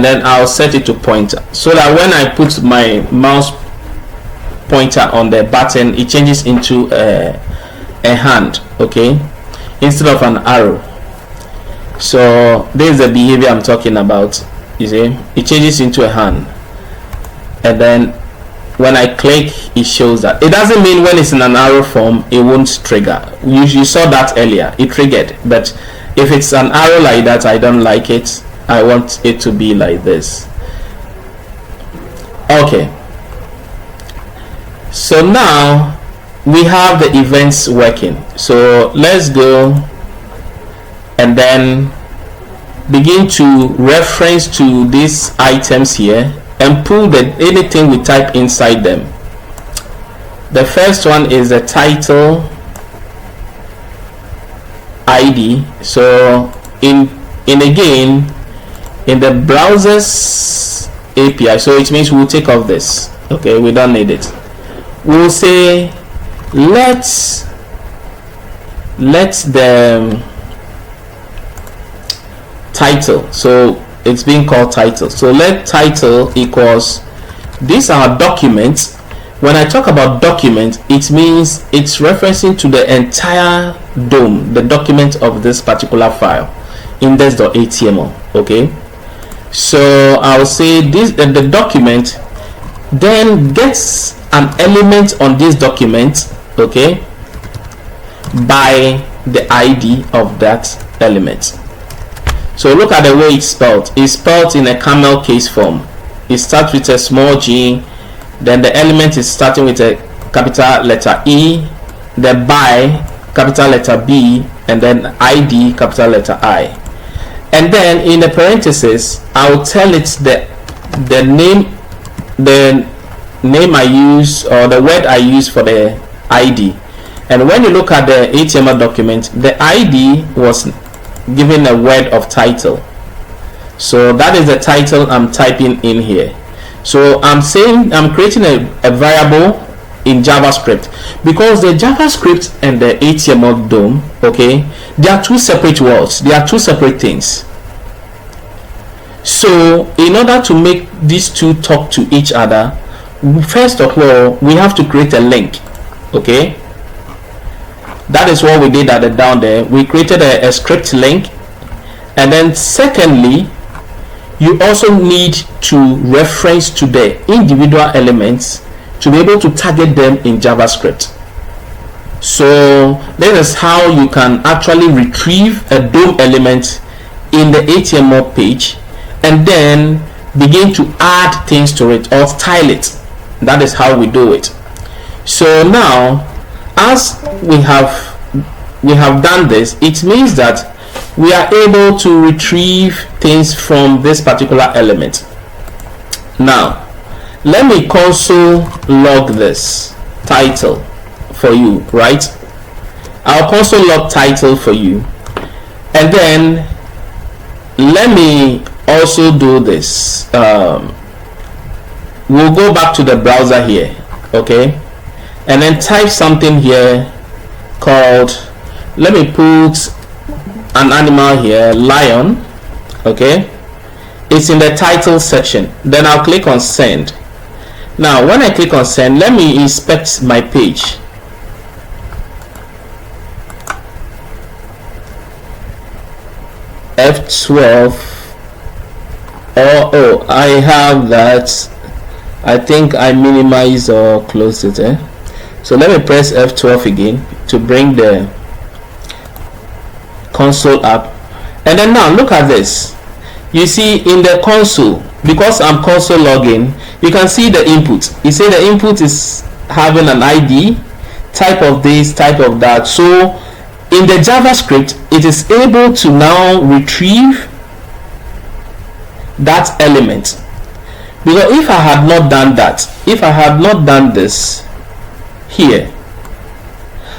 then I'll set it to pointer, so that when I put my mouse pointer on the button, it changes into a hand, okay, instead of an arrow. So this is the behavior I'm talking about. You see, it changes into a hand, and then when I click, it shows that. It doesn't mean when it's in an arrow form it won't trigger. You saw that earlier, it triggered, but if it's an arrow like that, I don't like it. I want it to be like this. Okay, so now we have the events working. So let's go and then begin to reference to these items here and pull anything we type inside them. The first one is the title ID. So in again in the browser's API, so it means we'll take off this. Okay, we don't need it. We'll say let's the title, so it's being called title, so let title equals, these are documents. When I talk about document, it means it's referencing to the entire DOM, the document of this particular file, index.html. okay, so I'll say this, the document then gets an element on this document, okay, by the ID of that element. So look at the way it's spelled. It's spelled in a camel case form. It starts with a small g, then the element is starting with a capital letter E, the by capital letter B, and then ID capital letter I. And then in the parentheses, I will tell it the name I use, or the word I use for the ID. And when you look at the HTML document, the ID was given a word of title, so that is the title I'm typing in here. So I'm saying I'm creating a variable in JavaScript, because the JavaScript and the HTML DOM, okay, they are two separate worlds, they are two separate things. So in order to make these two talk to each other, first of all we have to create a link. Okay, that is what we did at the down there. We created a script link, and then secondly, you also need to reference to the individual elements to be able to target them in JavaScript. So this is how you can actually retrieve a DOM element in the HTML page and then begin to add things to it or style it. That is how we do it. So now, as we have done this, it means that we are able to retrieve things from this particular element. Now let me console log this title for you, right? I'll console log title for you, and then let me also do this. We'll go back to the browser here, okay, and then type something here called, let me put an animal here, lion. Okay, it's in the title section. Then I'll click on send. Now when I click on send, let me inspect my page. F12. Oh, I have that. I think I minimize or close it. So let me press F12 again to bring the console up, and then now look at this. You see in the console, because I'm console logging, you can see the input. You see the input is having an ID, type of this, type of that. So in the JavaScript, it is able to now retrieve that element. Because if I had not done that, if I had not done this here,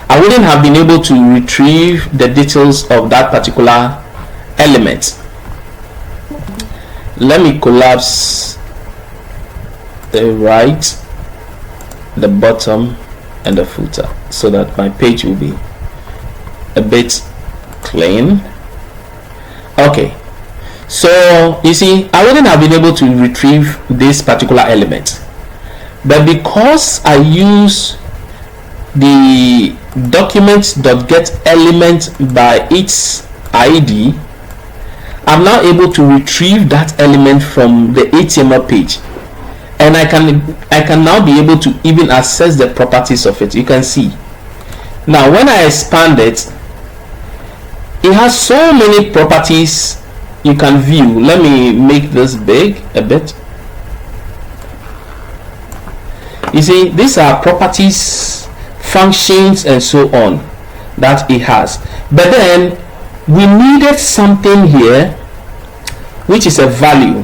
I wouldn't have been able to retrieve the details of that particular element. Let me collapse the right, the bottom, and the footer so that my page will be a bit clean. Okay, So you see, I wouldn't have been able to retrieve this particular element, but because I use the document.getElement by its ID, I'm now able to retrieve that element from the HTML page, and I can now be able to even access the properties of it. You can see now when I expand it, it has so many properties you can view. Let me make this big a bit. You see, these are properties, functions, and so on that it has. But then we needed something here which is a value.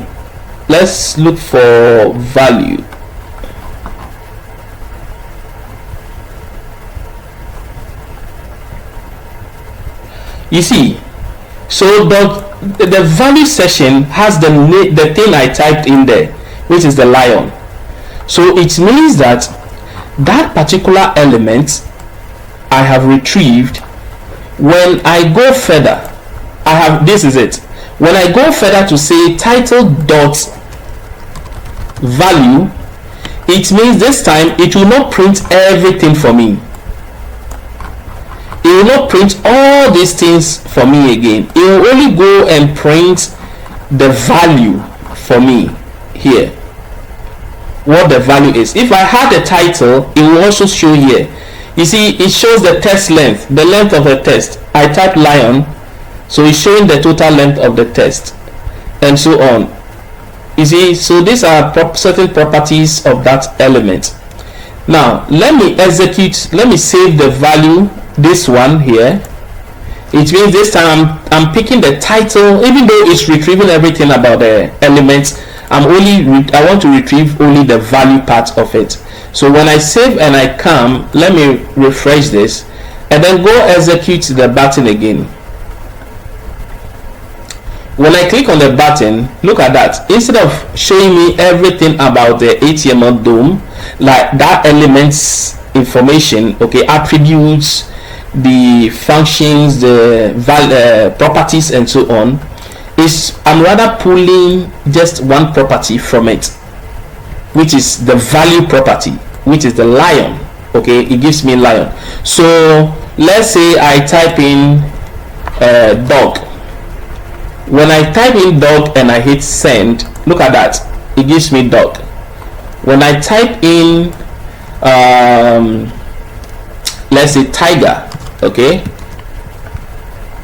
Let's look for value. You see, so the value section has the thing I typed in there, which is the lion. So it means that that particular element I have retrieved. When I go further, this is it. When I go further to say title dot value, it means this time it will not print everything for me. It will not print all these things for me again. It will only go and print the value for me here, what the value is. If I had a title, it will also show here. You see, it shows the text length, the length of the text. I type lion, so it's showing the total length of the text, and so on. You see, so these are certain properties of that element. Now let me execute, let me save the value, this one here. It means this time I'm picking the title, even though it's retrieving everything about the elements. I want to retrieve only the value part of it. So when I save and I come, let me refresh this and then go execute the button again. When I click on the button, look at that. Instead of showing me everything about the HTML DOM, like that element's information, okay, attributes, the functions, the properties, and so on, I'm rather pulling just one property from it, which is the value property, which is the lion. Okay, it gives me lion. So let's say I type in dog. When I type in dog and I hit send, look at that, it gives me dog. When I type in let's say tiger, okay,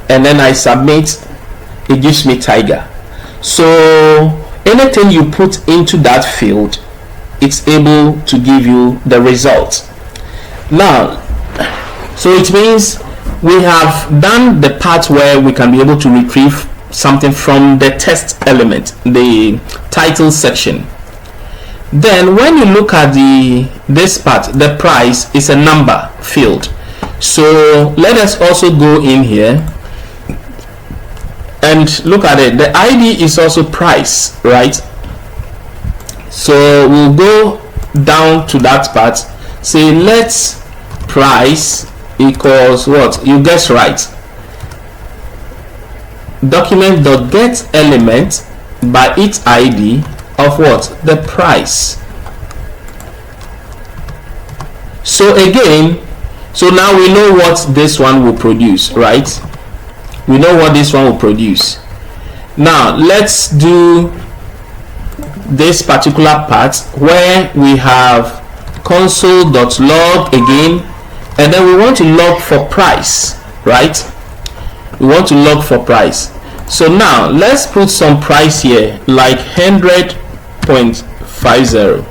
and then I submit, it gives me tiger. So anything you put into that field, it's able to give you the result. Now, so it means we have done the part where we can be able to retrieve something from the text element, the title section. Then when you look at this part, the price is a number field. So let us also go in here and look at it. The ID is also price, right? So we'll go down to that part, say let's price equals what? You guess right, document.getElement by its ID of what? The price. So again, so now we know what this one will produce, right? We know what this one will produce. Now let's do this particular part where we have console.log again, and then we want to log for price, right? We want to log for price. So now let's put some price here, like 100.50.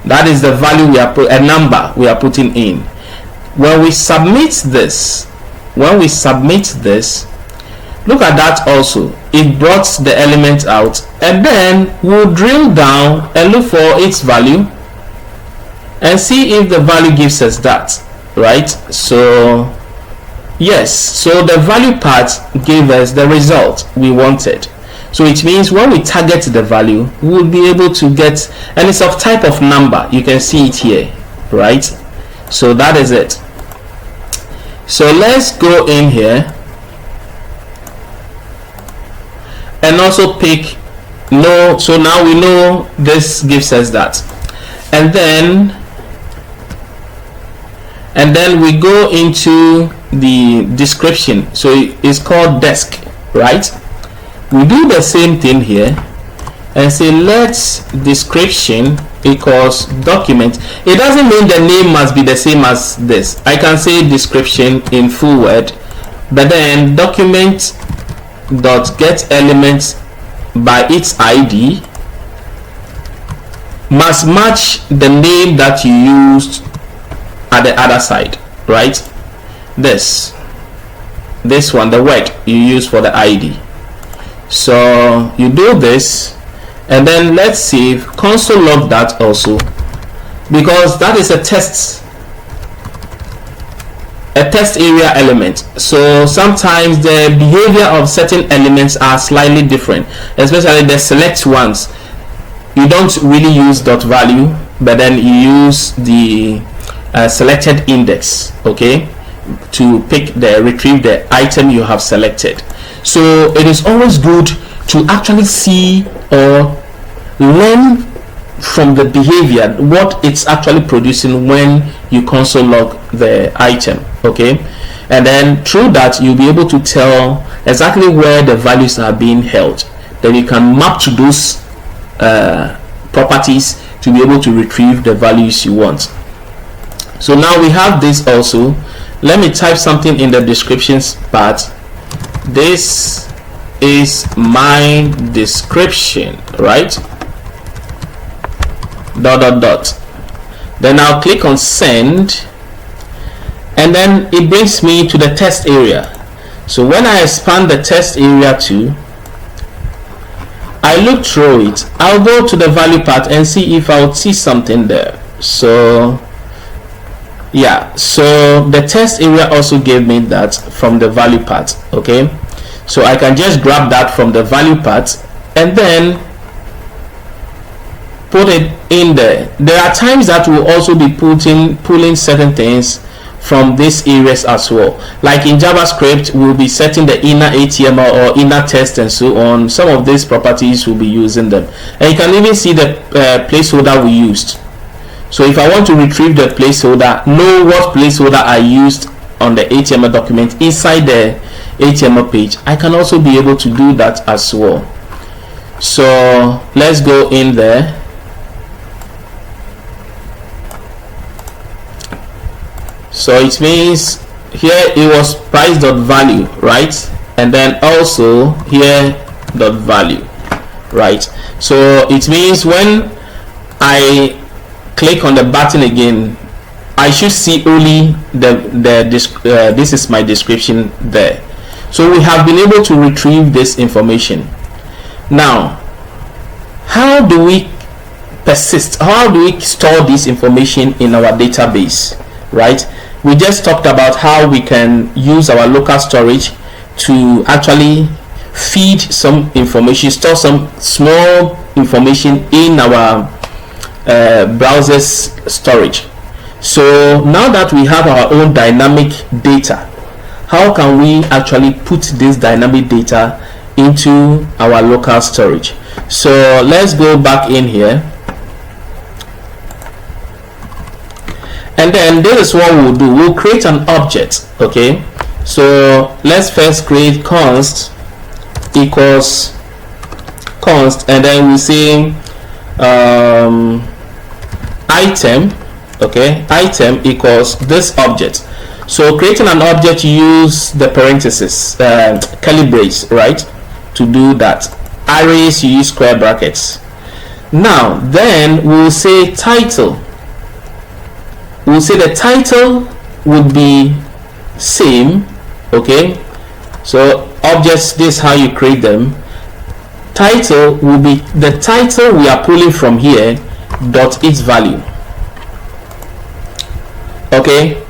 that is the value we are a number we are putting in. When we submit this, look at that also, it brought the element out, and then we'll drill down and look for its value and see if the value gives us that, right? So yes, so the value part gave us the result we wanted. So it means when we target the value, we'll be able to get, and it's of type of number, you can see it here, right? So that is it. So let's go in here and also pick no. So now we know this gives us that, and then we go into the description. So it's called desk, right? We do the same thing here and say let's description equals document. It doesn't mean the name must be the same as this. I can say description in full word, but then document dot get elements by its ID must match the name that you used at the other side, right? This one, the word you use for the ID. So you do this, and then let's save, console log that also, because that is a test area element. So sometimes the behavior of certain elements are slightly different, especially the select ones. You don't really use dot value, but then you use the selected index, okay, to retrieve the item you have selected. So it is always good to actually see or learn from the behavior what it's actually producing when you console log the item, okay, and then through that you'll be able to tell exactly where the values are being held. Then you can map to those properties to be able to retrieve the values you want. So now we have this also. Let me type something in the descriptions part. This is my description, right? Dot dot dot. Then I'll click on send, and then it brings me to the test area. So when I expand the test area to, I look through it, I'll go to the value part and see if I'll see something there. So yeah, so the test area also gave me that from the value part, okay? So I can just grab that from the value part and then put it in there. There are times that we'll also be pulling certain things from these areas as well. Like in JavaScript, we'll be setting the inner HTML or inner text and so on. Some of these properties will be using them. And you can even see the placeholder we used. So if I want to retrieve the placeholder, know what placeholder I used on the HTML document inside the HTML page, I can also be able to do that as well. So let's go in there. So it means here it was price.value, right? And then also here dot value, right? So it means when I click on the button again, I should see only this is my description there. So we have been able to retrieve this information. Now, how do we persist? How do we store this information in our database, right? We just talked about how we can use our local storage to actually feed some information, store some small information in our browser's storage. So now that we have our own dynamic data, how can we actually put this dynamic data into our local storage? So let's go back in here, and then this is what we'll do. We'll create an object, okay? So let's first create const equals const, and then we say item, okay, item equals this object. So creating an object, you use the parentheses, curly brace, right, to do that. Arrays, you use square brackets. Now then we'll say title. We'll say the title would be same, okay? So objects, this is how you create them. Title will be the title we are pulling from here dot its value, okay?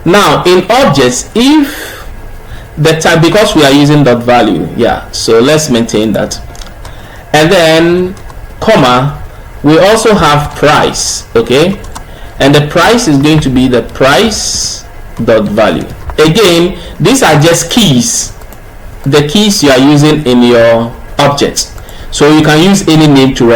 Now in objects, if the type, because we are using dot value, yeah, so let's maintain that, and then comma, we also have price, okay, and the price is going to be the price dot value. Again, these are just keys, the keys you are using in your objects. So you can use any name to